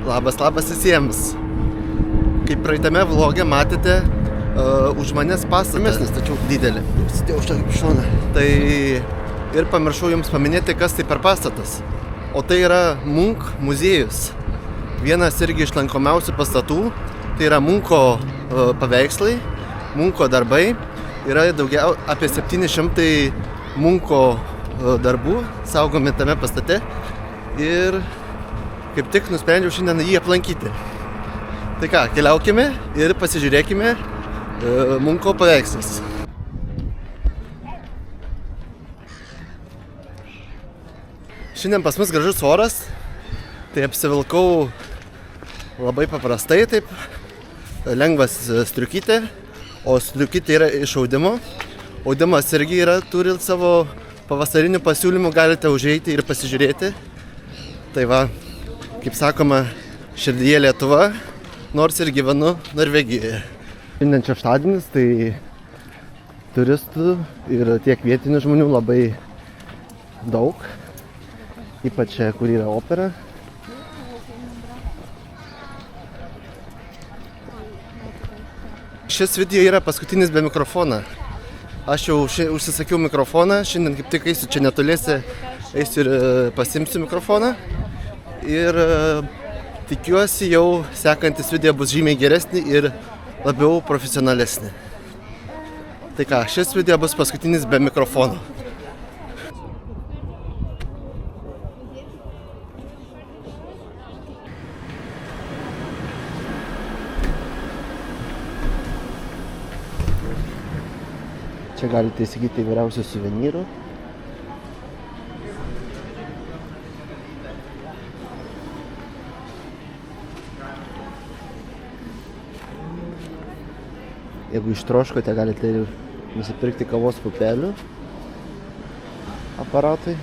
Labas visiems. Kaip praeitame vloge matėte, už manęs pastatas, tačiau didelį. Sėdėjau šitą kaip šoną. Tai ir pamiršau jums paminėti, kas tai per pastatas. O tai yra Munk muziejus. Vienas irgi iš lankomiausių pastatų. Tai yra Munko paveikslai, Munko darbai. Yra daugiau apie 700 Munko darbų saugomi tame pastate. Ir kaip tik nusprendžiau šiandien jį aplankyti. Tai ką, keliaukime ir pasižiūrėkime Munko paveikslus. Šiandien pas mus gražus oras, tai apsivilkau labai paprastai, taip, lengvas striukytė, o striukytė yra iš audimo. Audimas irgi turi savo pavasarinių pasiūlymų, galite užeiti ir pasižiūrėti. Tai va, kaip sakoma, širdyje Lietuva, nors ir gyvenu Norvegijoje. Šiandien šeštadienis, tai turistų ir tiek vietinių žmonių labai daug, ypač kur yra opera. Šis video yra paskutinis be mikrofoną. Aš jau užsisakiau mikrofoną, šiandien kaip tik eisiu čia netoliese, eisiu ir pasimsiu mikrofoną. Ir tikiuosi jau sekantis video bus žymiai geresnį ir labiau profesionalesnį. Tai ką, šis video bus paskutinis be mikrofono. Čia galite įsigyti įvairiausių suvenyrų. Jeigu ištroškote, galite ir nusipirkti kavos pupelių aparatui.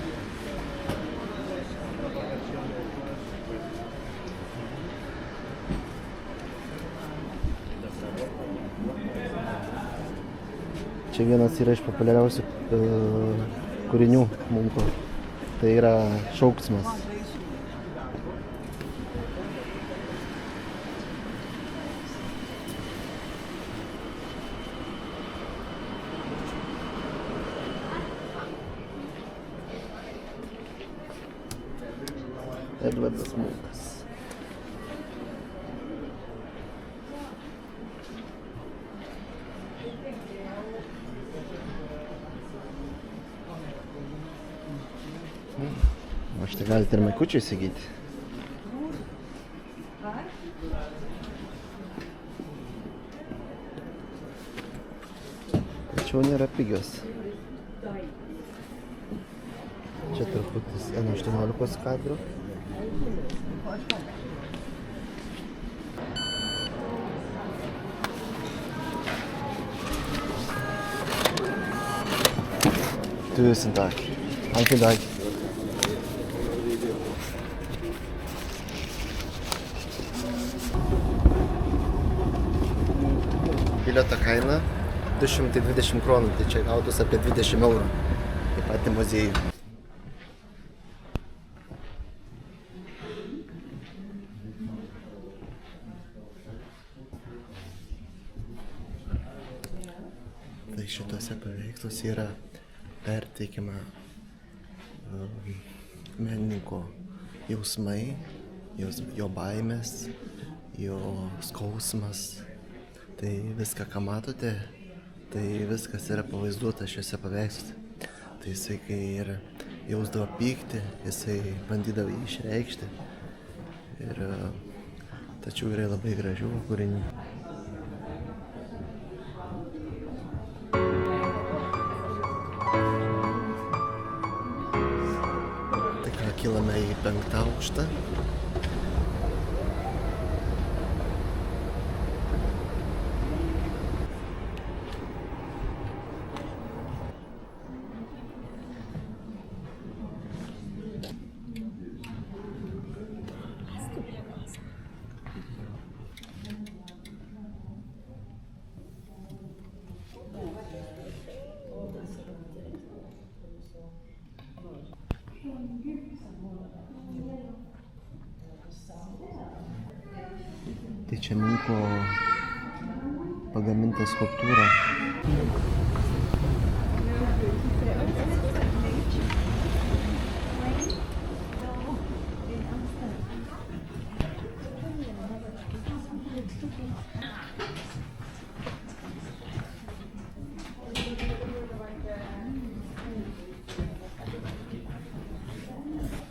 Čia vienas yra iš populiariausių kūrinių Munko. Tai yra šauksmas. Edvardas Munkas. O štai galite ir maikučių įsigyti. Tačiau nėra pigios. Čia truputis N18 kadrų. Tusen takk. Ha en fin dag. Bilieto kaina 220 kronų, tai čia gautus apie 20 eurų į patį muziejų. Tai šitose paveiksluose yra perteikiama menininko jausmai, jo baimės, jo skausmas. Tai viską, ką matote, tai viskas yra pavaizduota šiuose paveiksluose. Tai jisai, kai ir jausdavo pyktį, jisai bandydavo jį išreikšti. Ir tačiau yra labai gražių kūrinių. Tai ką, kilame į 5. aukštą. Trečianinko pagamintą skulptūrą.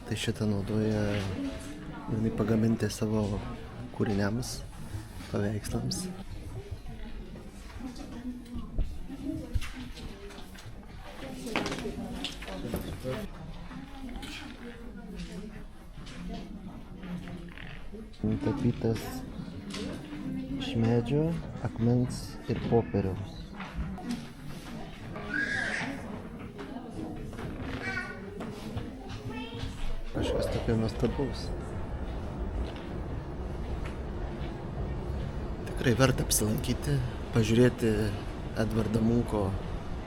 Tai šitą naudoja jinai pagaminti savo kūriniams, paveikslams. Tapytas iš medžio, akmens ir popieriaus. Kažkas tokio nuostabaus. Tikrai verta apsilankyti, pažiūrėti Edvardo Munko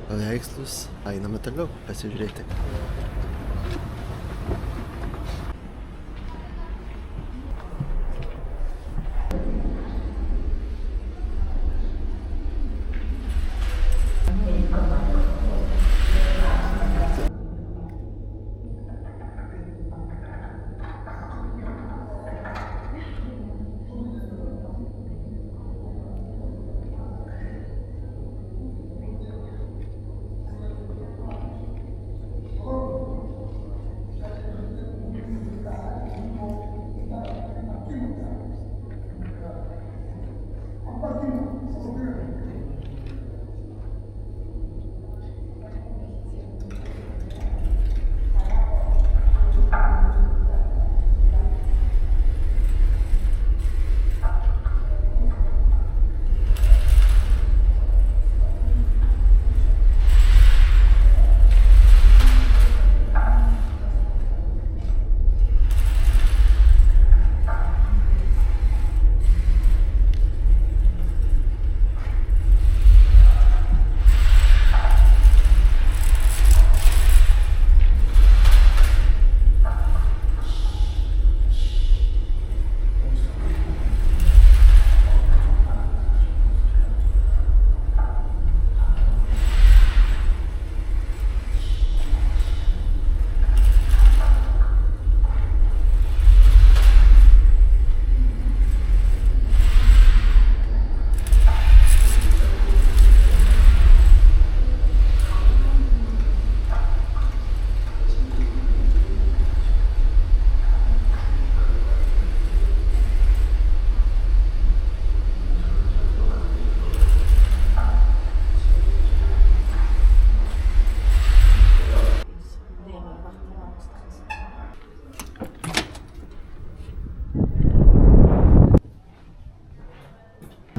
paveikslus. Einame toliau pasižiūrėti.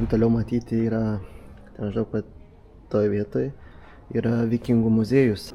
Toliau matyti yra, maždaug pat toj vietoj, yra vikingų muziejus.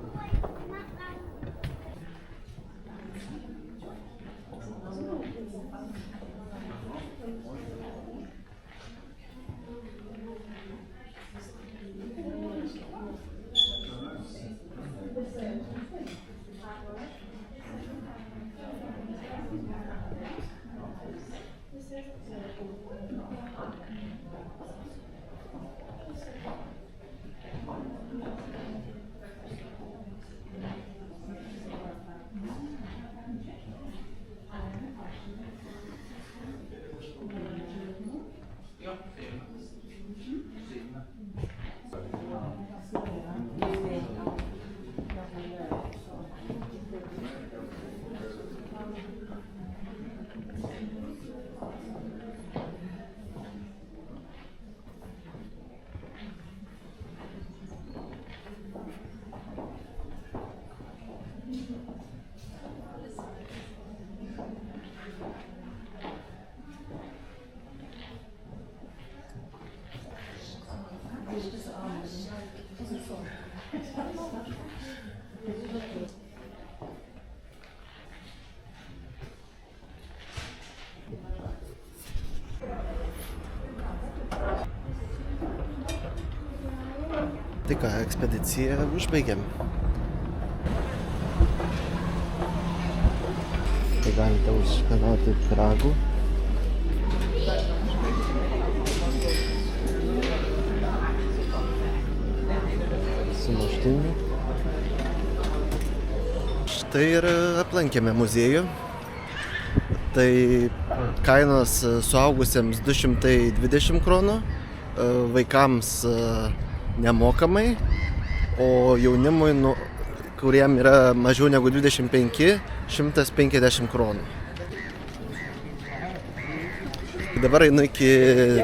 Tai ką, ekspediciją užbaigėm. Tai galite užskanauti pyragų. sutuoktinių. Štai ir aplankėme muziejų. Tai kainos suaugusiems 220 kronų, vaikams nemokamai, o jaunimui, kuriem yra mažiau negu 25, 150 kronų. Dabar einu iki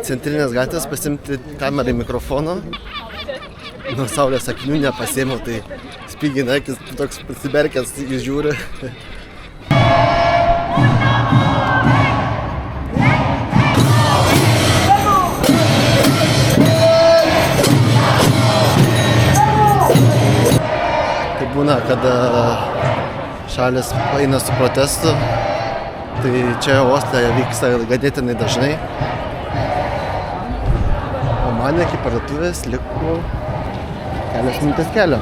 centrinės gatvės pasimti kamerą į mikrofoną. Nuo saulės akinių nepasėmiau, tai spygina akis, toks pasiberkęs žiūri. Tai būna, kada šalis eina su protestu, tai čia Osle vyksta ganėtinai dažnai. O man iki parduotuvės liko kelias minutės kelio.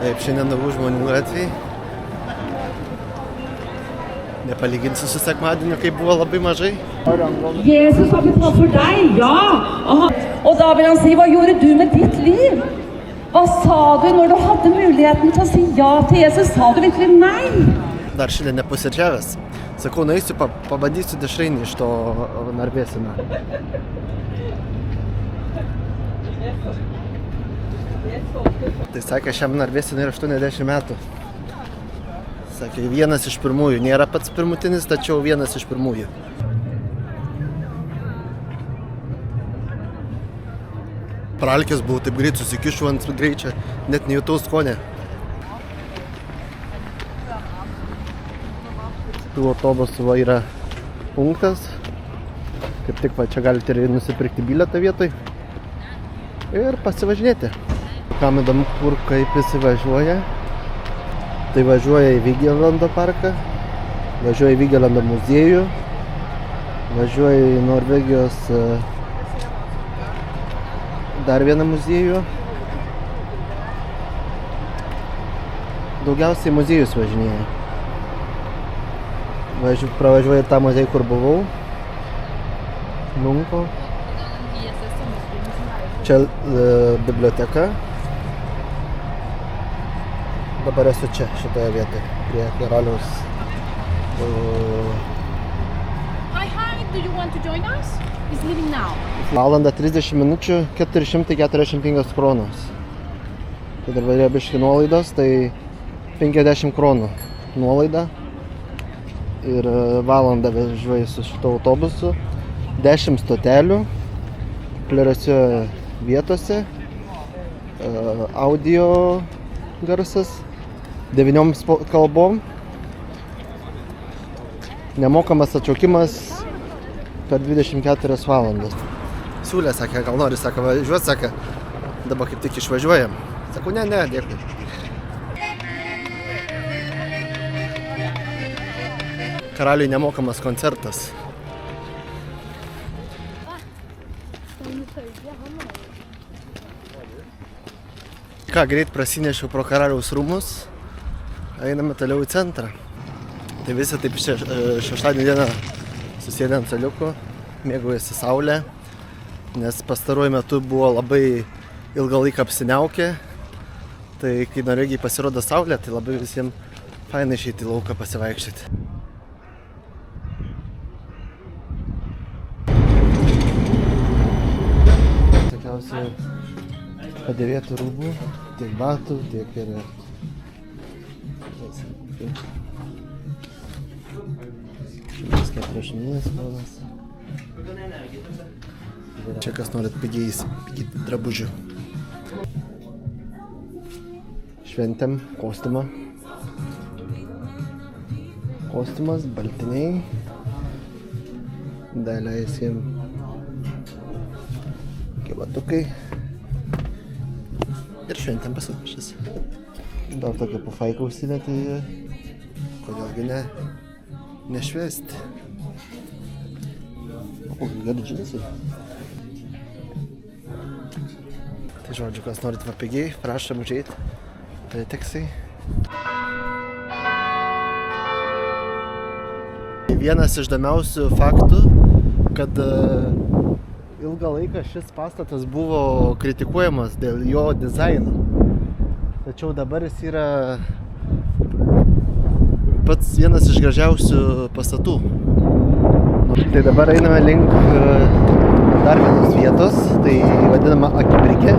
Taip, šiandien daug žmonių gatvėj. Nepalyginsiu su sekmadieniu, kai buvo labai mažai. Jesus har betalt for deg, ja! Og da vil han si, hva gjorde du med ditt liv? Hva sa du når du hadde muligheten til å si ja til Jesus? Sa du virkelig nei? Dar šiandien nepusėdžiavęs. Sakau, nueisiu, pabandysiu dešrainį iš to Narvėsino. Tai sakė, šiam Narvėsinui yra 80 metų. Sakė, vienas iš pirmųjų. Nėra pats pirmutinis, tačiau vienas iš pirmųjų. Pralkės buvau, taip greit susikišau ant greičio, net nejutau skonę. Tų autobusų va yra punktas. Kaip tik va čia galite ir nusipirkti bilietą vietoj ir pasivažinėti. Kam įdomu, kur kaip įsivažiuoja. Tai važiuoja į Vigelando parką, važiuoja į Vigelando muziejų, važiuoja į Norvegijos dar vieną muziejų. Daugiausiai muziejus važinėja. Pravažiuoja tą muziejų, kur buvau. Munko. Čia biblioteka. Dabar esu čia, šitoje vietoje, prie karaliaus. Hi, do you want to join us? He's leaving now. Valandą 30 minučių, 445 kronos. Tai dabar yra biški nuolaidos, tai 50 kronų nuolaida. Ir valandą važiuoju su šito autobusu. 10 stotelių, populiariose vietose, audio garsas, 9 kalbom, nemokamas atšaukimas per 24 valandas. Siūlė, sakė, gal nori, sakė, važiuot, sakė, dabar kaip tik išvažiuojam. Sakau, ne, dėkui. Karaliui nemokamas koncertas. Ką, greit prasinešiau pro karaliaus rūmus, einame toliau į centrą. Tai visi taip šeštadienį dieną susėdę ant suoliukų, mėgaujasi saulę, nes pastaruoju metu buvo labai ilgą laiką apsiniaukę. Tai kai Norvegijai pasirodo saulė, tai labai visiems fainai išeiti į lauką pasivaikščioti. Tokiausiai padėvėtų rūbų, tiek batų, tiek ir 140 kronas. Čia kas norit pigiai įsigyti drabužių. Šventėm kostiumą. Kostiumas, baltiniai. Daleisim kebatukai. Ir šventėm pasiruošęs. Dar tokia pufaika užsidė, tai kodėlgi nešvesti. O kokie geri džinsai. Tai žodžiu, kas norit va pigiai, prašom užeit. Tai teksai. Vienas iš įdomiausių faktų, kad ilgą laiką šis pastatas buvo kritikuojamas dėl jo dizaino. Tačiau dabar jis yra pats vienas iš gražiausių pastatų. Tai dabar einame link dar vienos vietos, tai vadinama Akibrikė.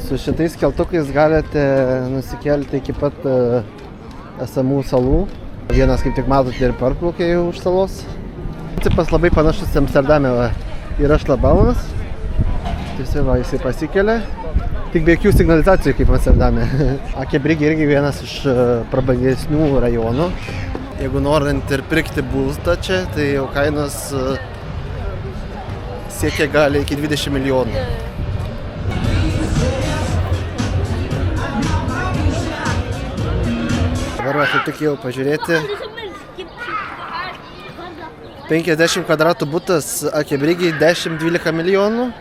Su šitais keltukais galite nusikelti iki pat esamų salų. Vienas, kaip tik matote, ir parplaukė jau už salos. Principas labai panašus Amsterdame, yra šlagbaumas. Tiesiog jisai pasikelia. Tik be jokių signalizacijų kaip Amsterdame. Akibrikė irgi vienas iš prabangesnių rajonų. Jeigu norint ir pirkti būstą čia, tai jau kainos siekia gali iki 20 milijonų. Dabar kaip tik jau pažiūrėti. 50 kvadratų butas Akibrikėj 10-12 milijonų.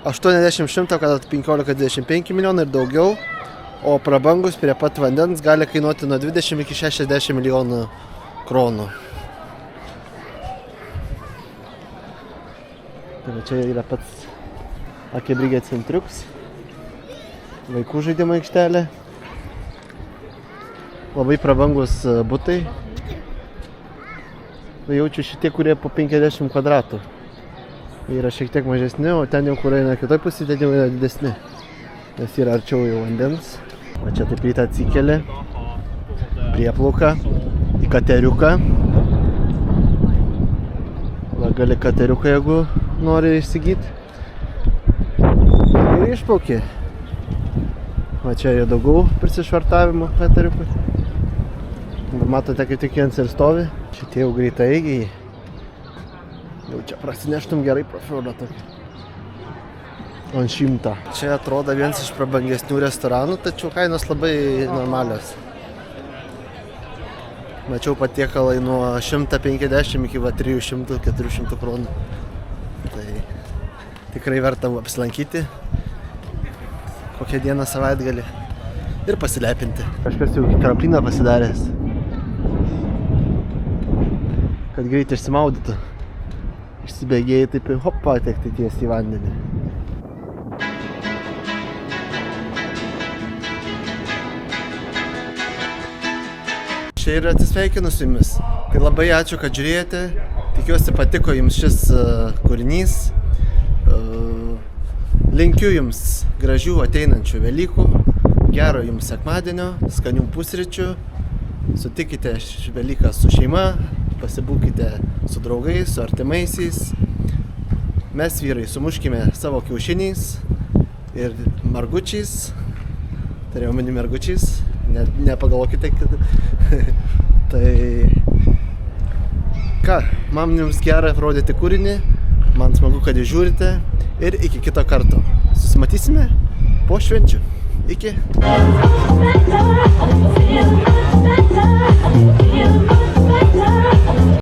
80-100 kvadratų 15-25 milijonų ir daugiau. O prabangus prie pat vandens gali kainuoti nuo 20 iki 60 milijonų kronų. Tai čia yra pats Akibrikė centriuks. Vaikų žaidimo aikštelė. Labai prabangus butai. Jaučiu šitie, kurie po 50 kvadratų. Yra šiek tiek mažesni, o ten jau, kur eina kitoj pusė, ten jau yra didesni. Nes yra arčiau jau vandens. O čia taip rytą atsikeli. Prieplauka. Į kateriuką. Va, gali kateriuką, jeigu nori įsigyti. Ir išplauki. Va, čia yra daugiau prisišvartavimo kateriukui. Matote, kaip tik jiems ir stovi. Šitie jau greitaeigiai. Jau čia prasineštum gerai profilą tokį. Ant 100. Čia atrodo vienas iš prabangesnių restoranų, tačiau kainos labai normalios. Mačiau patiekalai nuo 150 iki 300-400 kronų. Tai tikrai verta apsilankyti kokią dieną savaitgalį ir pasilepinti. Kažkas jau trampliną pasidaręs, kad greit išsimaudytų. Išsibėgėjai taip ir hop patekti tiesiai į vandenį. Čia ir atsisveikinu su jumis. Tai labai ačiū, kad žiūrėjote. Tikiuosi patiko jums šis kūrinys. Linkiu jums gražių ateinančių Velykų, gero jums sekmadienio, skanių pusryčių. Sutikite Velyką su šeima, pasibūkite su draugais, su artimaisiais. Mes vyrai sumuškime savo kiaušiniais ir margučiais. Turėjau omeny mergučiais, nepagalvokite, kad... Tai... Ką, man jums gera rodyti kūrinį, man smagu, kad jūs žiūrite ir iki kito karto. Susimatysime po švenčių. Iki.